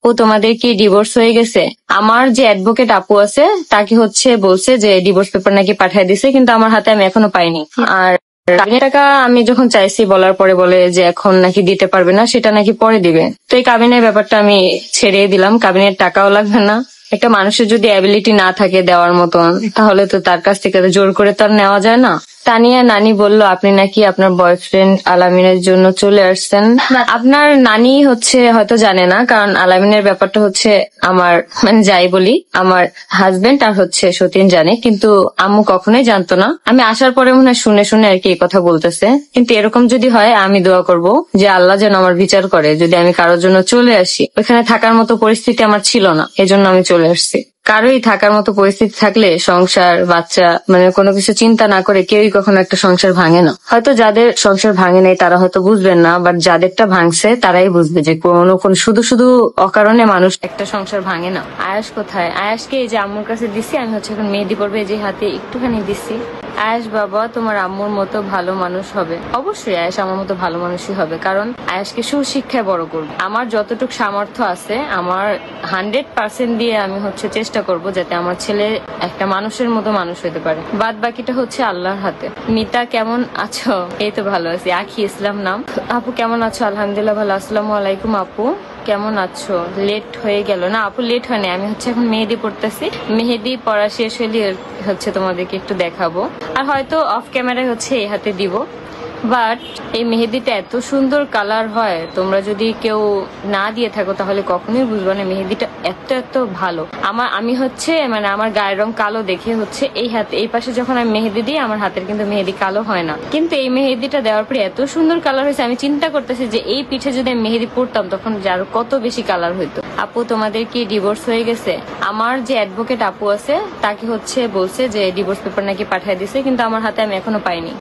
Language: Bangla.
ও তোমাদের কি ডিভোর্স হয়ে গেছে? আমার যে অ্যাডভোকেট আপু আছে তাকে বলছে যে ডিভোর্স পেপার নাকি পাঠিয়ে দিছে, কিন্তু আমার হাতে আমি এখনো পাইনি। আর কাবিনের টাকা আমি যখন চাইছি বলার পরে বলে যে এখন নাকি দিতে পারবে না, সেটা নাকি পরে দিবে। তো এই কাবিনের ব্যাপারটা আমি ছেড়ে দিলাম, কাবিনের টাকাও লাগবে না। একটা মানুষের যদি অ্যাবিলিটি না থাকে দেওয়ার মতন, তাহলে তো তার কাছ থেকে জোর করে তো আর নেওয়া যায় না। তানিয়া নানি বলল আপনি নাকি আপনার বয়ফ্রেন্ড আলামিনের জন্য চলে আসছেন। আপনার নানি হয়তো জানে না, কারণ আলামিনের ব্যাপারটা আমার মানে যাই বলি আমার হাজবেন্ড আর সতীন জানে, কিন্তু আম্মু কখনোই জানতো না। আমি আসার পরে মনে হয় শুনে শুনে আর কি এই কথা বলতেছে। কিন্তু এরকম যদি হয় আমি দোয়া করব যে আল্লাহ যেন আমার বিচার করে, যদি আমি কারোর জন্য চলে আসি। ওখানে থাকার মতো পরিস্থিতি আমার ছিল না, এজন্য আমি চলে আসছি। কারোই থাকার মতো পরিস্থিতি থাকলে সংসার বাচ্চা মানে কোনো কিছু চিন্তা না করে কেউই কখনো একটা সংসার ভাঙে না। হয়তো যাদের সংসার ভাঙে নাই তারা হয়তো বুঝবেন না, বাট যাদেরটা ভাঙছে তারাই বুঝবে যে কোন শুধু শুধু অকারণে মানুষ একটা সংসার ভাঙে না। আয়াস কোথায়? আয়াসকে এই যে আম্মুর কাছে দিছি, আমি এখন মেহেদি পড়বে, যে হাতে একটুখানি দিছি। আয়াস বাবা তোমার আম্মুর মতো ভালো মানুষ হবে। অবশ্যই আয়াস আমার মতো ভালো মানুষই হবে, কারণ আয়াসকে সুশিক্ষায় বড় করবো। আমার যতটুকু সামর্থ্য আছে আমার 100% দিয়ে আমি চেষ্টা করব যাতে আমার ছেলে একটা মানুষের মতো মানুষ হতে পারে। বাদ বাকিটা আল্লাহর হাতে। মিতা কেমন আছো? এই তো ভালো আছি। আখি ইসলাম নাম। আপু কেমন আছো? আলহামদুলিল্লাহ ভালো। আসসালামু আলাইকুম আপু, কেমন আছো? লেট হয়ে গেল না আপু? লেট হয়নি, আমি এখন মেহেদি পড়তেছি। মেহেদি পড়া শেষ হলে তোমাদেরকে একটু দেখাবো, আর হয়তো অফ ক্যামেরায় এই হাতে দিব। বাট এই মেহেদিটা এত সুন্দর কালার হয়, তোমরা যদি কেউ না দিয়ে থাকো তাহলে কখনোই বুঝবো না মেহেদিটা এত এত ভালো। আমি মানে আমার গায়ের রং কালো দেখে এই হাতে এই পাশে যখন আমি মেহেদি দিই আমার হাতের কিন্তু মেহেদি কালো হয় না, কিন্তু এই মেহেদিটা দেওয়ার পরে এত সুন্দর কালার হয়েছে। আমি চিন্তা করতেছি যে এই পিঠে যদি আমি মেহেদি পড়তাম তখন আরো কত বেশি কালার হইতো। আপু তোমাদের কি ডিভোর্স হয়ে গেছে? আমার যে অ্যাডভোকেট আপু আছে তাকে বলছে যে ডিভোর্স পেপার নাকি পাঠিয়ে দিছে, কিন্তু আমার হাতে আমি এখনো পাইনি।